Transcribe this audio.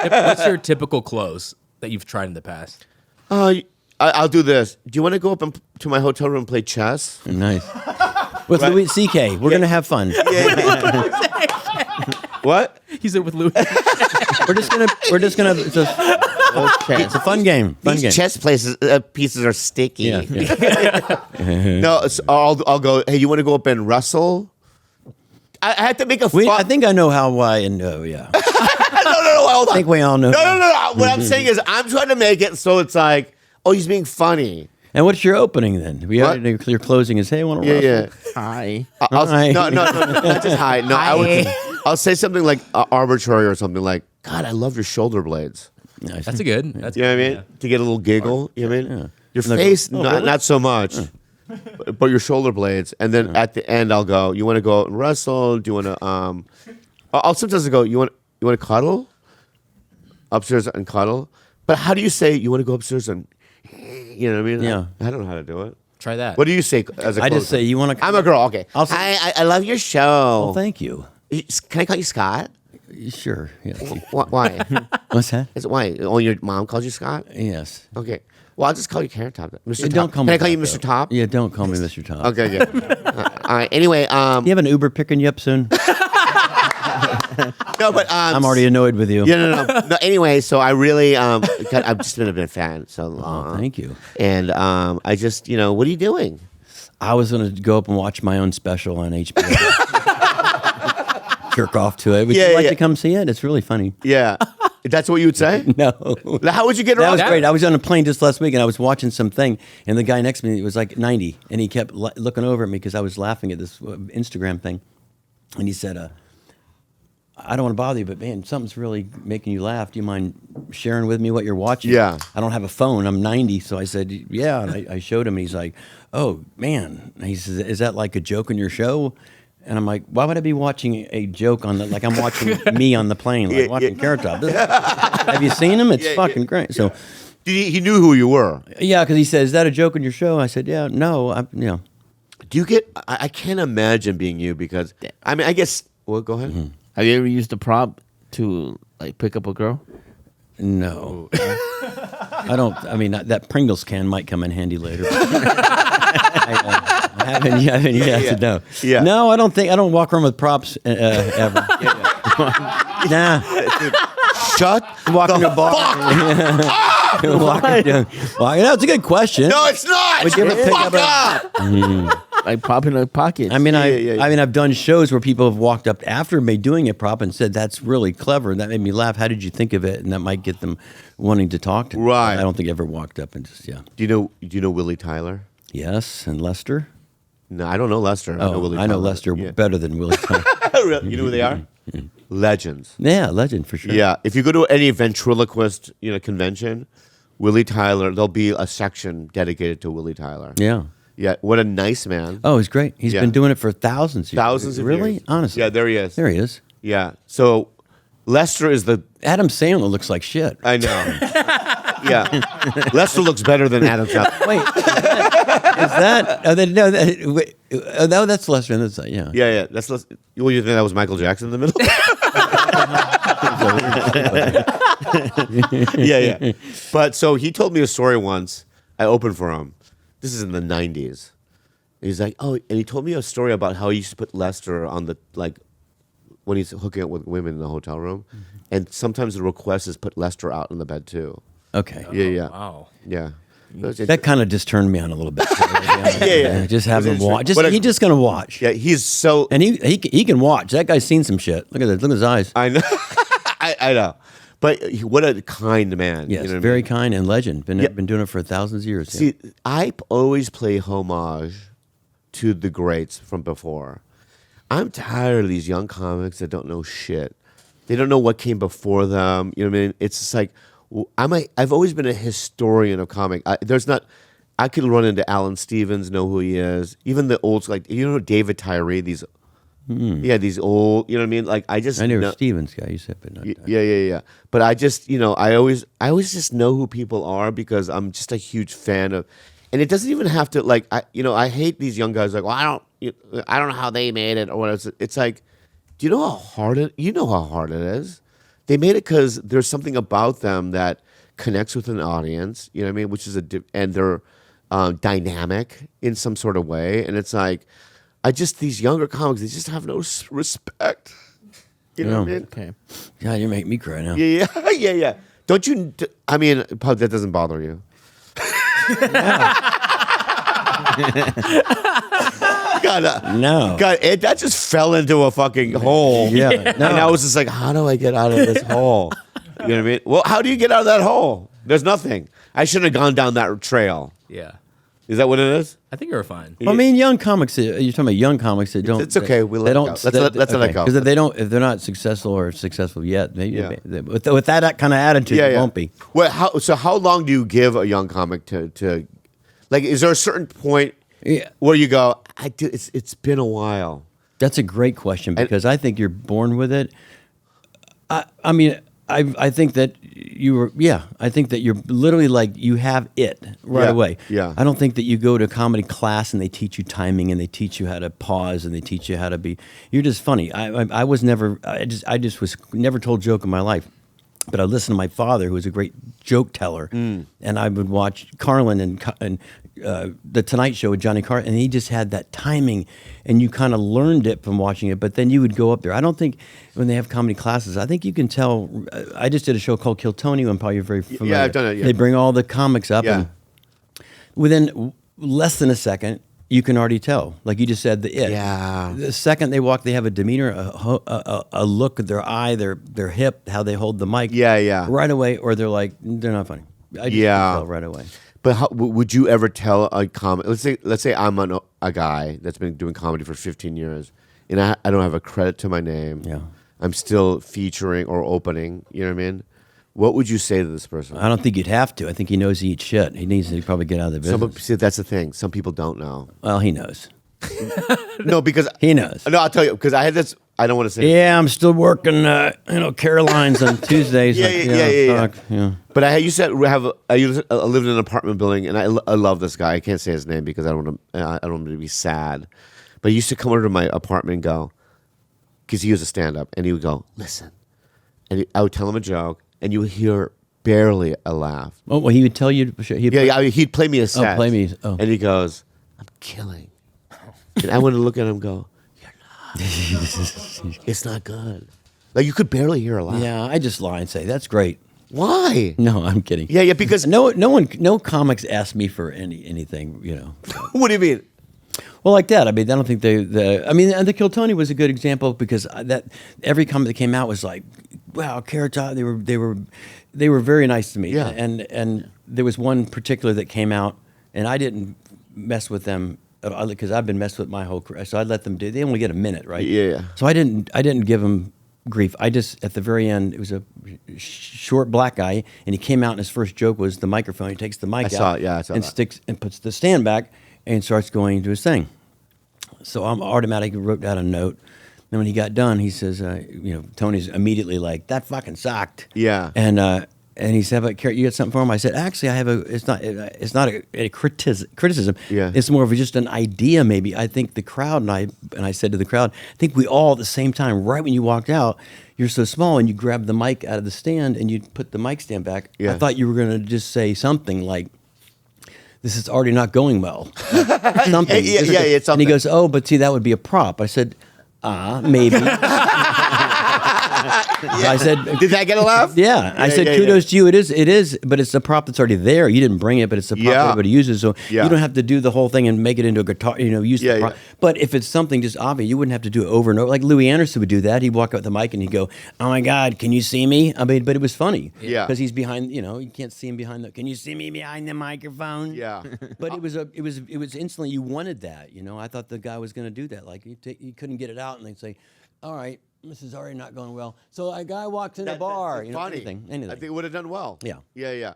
What's your typical close that you've tried in the past? I'll do this. Do you want to go up to my hotel room and play chess? Nice. With Louis C.K. We're gonna have fun. What? He said with Louis. We're just gonna. It's a fun game. These chess pieces are sticky. Yeah. No, so I'll go. Hey, you want to go up and wrestle? I had to make a fun. I think I know how, why, and no. Yeah. no. Hold on. I think we all know. No. What I'm saying is, I'm trying to make it so it's like, oh, he's being funny. And what's your opening then? Your closing is, hey, want to wrestle? Yeah. Hi. No, not just hi. No, I'll say something like arbitrary or something like, God, I love your shoulder blades. Nice. That's a good. That's You know what I mean? Yeah. To get a little giggle. You know what I mean? Yeah. Your Like, face, really? not so much. But your shoulder blades. And then at the end, I'll go, you want to go out and wrestle? Do you want to, I'll sometimes go, you want to cuddle? Upstairs and cuddle? But how do you say, you want to go upstairs and, you know what I mean? Yeah. I don't know how to do it. Try that. What do you say as a I just closer? say, you want to. I'm a girl, okay. I'll say- Hi, I love your show. Oh, thank you. Can I call you Scott? Sure. Yeah. Why? What's that? Is it why? Oh, your mom calls you Scott? Yes. Okay. Well, I'll just call you Carrot Top. Mr. Top. Don't call me. Can I call you that, Mr. though. Top? Yeah, don't call me Mr. Top. Okay, good. All right. Anyway, You have an Uber picking you up soon? no, but I'm already annoyed with you. Yeah, no. Anyway, so I really, I've just been a fan so long. Oh, thank you. And I just, what are you doing? I was going to go up and watch my own special on HBO. Jerk off to it. Would you like to come see it? It's really funny. Yeah, that's what you would say. No. How would you get That around? was great. I was on a plane just last week, and I was watching something, and the guy next to me was like 90, and he kept looking over at me because I was laughing at this Instagram thing, and he said, I don't want to bother you, but man, something's really making you laugh. Do you mind sharing with me what you're watching? Yeah. I don't have a phone. I'm 90, so I said, yeah, and I showed him, and he's like, oh, man. And he says, is that like a joke in your show? And I'm like, why would I be watching a joke on like I'm watching me on the plane, like watching Carrot Top. Have you seen him? It's fucking great. So he knew who you were. yeah, because he said, is that a joke in your show? I said, yeah, no, Do you get? I can't imagine being you because I mean, I guess. Well, go ahead. Mm-hmm. Have you ever used a prop to like pick up a girl? No. I don't. I mean, that Pringles can might come in handy later. I haven't yet. No. Yeah. No, I don't think. I don't walk around with props ever. Nah. Shut Walking the a bar. That's a good question. No, it's not. Would you ever pick Fuck up up. Like prop in a pocket? I mean, Yeah. I've done shows where people have walked up after me doing a prop and said, that's really clever. And that made me laugh. How did you think of it? And that might get them wanting to talk to me. Right. I don't think I ever walked up and just, Do you know Willie Tyler? Yes. And Lester? No, I don't know Lester. I know Willie I know Tyler. Lester Yeah. better than Willie Tyler. Really? You know who they are? Legends. Yeah, legend for sure. Yeah. If you go to any ventriloquist, convention, Willie Tyler, there'll be a section dedicated to Willie Tyler. Yeah. Yeah. What a nice man. Oh, he's great. He's Yeah. been doing it for thousands of years. Thousands of really? years. Honestly. Yeah, there he is. There he is. Yeah. So Lester is the. Adam Sandler looks like shit. I know. Yeah. Lester looks better than Adam Sandler. Wait, is that? Oh, no, that's Lester. That's yeah. Yeah. That's Lester. Well, you think that was Michael Jackson in the middle? Yeah. But so he told me a story once. I opened for him. This is in the 90s. He's like, oh, and he told me a story about how he used to put Lester on the, like, when he's hooking up with women in the hotel room. Mm-hmm. And sometimes the request is put Lester out in the bed, too. Okay. Yeah. Wow. Yeah. That kind of just turned me on a little bit. Yeah. Just have him watch. What He's just gonna watch. Yeah, he's so. And he can watch. That guy's seen some shit. Look at that. Look at his eyes. I know. I know. But what a kind man. Yes, You know what I very mean? kind and legend. Been doing it for thousands of years. See, I always play homage to the greats from before. I'm tired of these young comics that don't know shit. They don't know what came before them. You know what I mean? It's just like I've always been a historian of comic. I could run into Alan Stevens, know who he is. Even the old, like David Tyree. These old. You know what I mean? Like I knew Stevens guy. You said, but not. Yeah. But I just, I always just know who people are because I'm just a huge fan of, and it doesn't even have to like, I hate these young guys like, well, I don't know how they made it or whatever. It's like, do you know how hard it? You know how hard it is. They made it because there's something about them that connects with an audience. You know what I mean? Which is and they're dynamic in some sort of way. And it's like, these younger comics, they just have no respect. You know what I mean? Okay. God, you're making me cry now. Yeah. Don't you? I mean, Pug, that doesn't bother you. No. God, that just fell into a fucking hole. Yeah. And I was just like, how do I get out of this hole? You know what I mean? Well, how do you get out of that hole? There's nothing. I shouldn't have gone down that trail. Yeah. Is that what it is? I think you were fine. Well, I mean, young comics. You're talking about young comics that don't. It's okay. We let it go. Let's let it go. Because if they're not successful or successful yet, maybe Yeah. with that kind of attitude, it won't be. Well, how long do you give a young comic to like? Is there a certain point where you go, it's been a while? That's a great question because I think you're born with it. I mean, I think that I think that you're literally like you have it right away. Yeah. I don't think that you go to a comedy class and they teach you timing and they teach you how to pause and they teach you how to be. You're just funny. I was never. I just was never told a joke in my life. But I listened to my father, who was a great joke teller, and I would watch Carlin and the Tonight Show with Johnny Carlin, and he just had that timing, and you kind of learned it from watching it. But then you would go up there. I don't think when they have comedy classes, I think you can tell. I just did a show called Kill Tony, and probably you're very familiar. Yeah, I've done it. Yeah. They bring all the comics up, and within less than a second, you can already tell. Like you just said, the it. Yeah. The second they walk, they have a demeanor, a look at their eye, their hip, how they hold the mic. Yeah. Right away, or they're like, they're not funny. I just can tell right away. But how, would you ever tell a comic? Let's say I'm a guy that's been doing comedy for 15 years, and I don't have a credit to my name. Yeah. I'm still featuring or opening. You know what I mean? What would you say to this person? I don't think you'd have to. I think he knows he eats shit. He needs to probably get out of the business. See, that's the thing. Some people don't know. Well, he knows. No, because He knows. No, I'll tell you because I had this. I don't want to say. Yeah, I'm still working, Caroline's on Tuesdays. Yeah. Yeah. But I used to I lived in an apartment building, and I love this guy. I can't say his name because I don't want him to be sad. But he used to come over to my apartment and go, because he was a stand-up, and he would go, listen, and I would tell him a joke, and you would hear barely a laugh. Oh, well, he would tell you. He'd play me a set. play me. Oh. And he goes, I'm killing. And I want to look at him and go, you're not. It's not good. Like you could barely hear a laugh. Yeah, I just lie and say that's great. Why? No, I'm kidding. Yeah, because no comics ask me for anything. What do you mean? Well, like that. I mean, I don't think the Kill Tony was a good example because that every comic that came out was like, wow, Carrot Top. They were very nice to me. Yeah. And there was one particular that came out, and I didn't mess with them because I've been messed with my whole career. So I let them do. They only get a minute, right? Yeah. So I didn't give them grief. I just at the very end, it was a short black guy, and he came out, and his first joke was the microphone. He takes the mic out, I saw and that. sticks and puts the stand back and starts going to his thing. So I'm automatically wrote down a note. Then when he got done, he says, Tony's immediately like, that fucking sucked. Yeah. And he said, but Carrot, you got something for him? I said, actually, I have it's not a criticism. Yeah. It's more of just an idea, maybe. I think the crowd, and I said to the crowd, I think we all at the same time, right when you walked out, you're so small and you grabbed the mic out of the stand and you put the mic stand back. Yeah. I thought you were going to just say something like, this is already not going well. Something. It's something. And he goes, oh, but see, that would be a prop. I said, maybe. I said, did that get a laugh? Yeah. I said, kudos to you. It is, but it's a prop that's already there. You didn't bring it, but it's a prop everybody uses. So you don't have to do the whole thing and make it into a guitar, use the prop. But if it's something just obvious, you wouldn't have to do it over and over. Like Louis Anderson would do that. He'd walk out with the mic and he'd go, oh my God, can you see me? I mean, but it was funny. Yeah. Because he's behind, you can't see him behind can you see me behind the microphone? Yeah. But it was instantly, you wanted that, I thought the guy was going to do that. Like he couldn't get it out and they'd say, all right, this is already not going well. So a guy walks in a bar. Funny. Anything. I think it would have done well. Yeah. Yeah.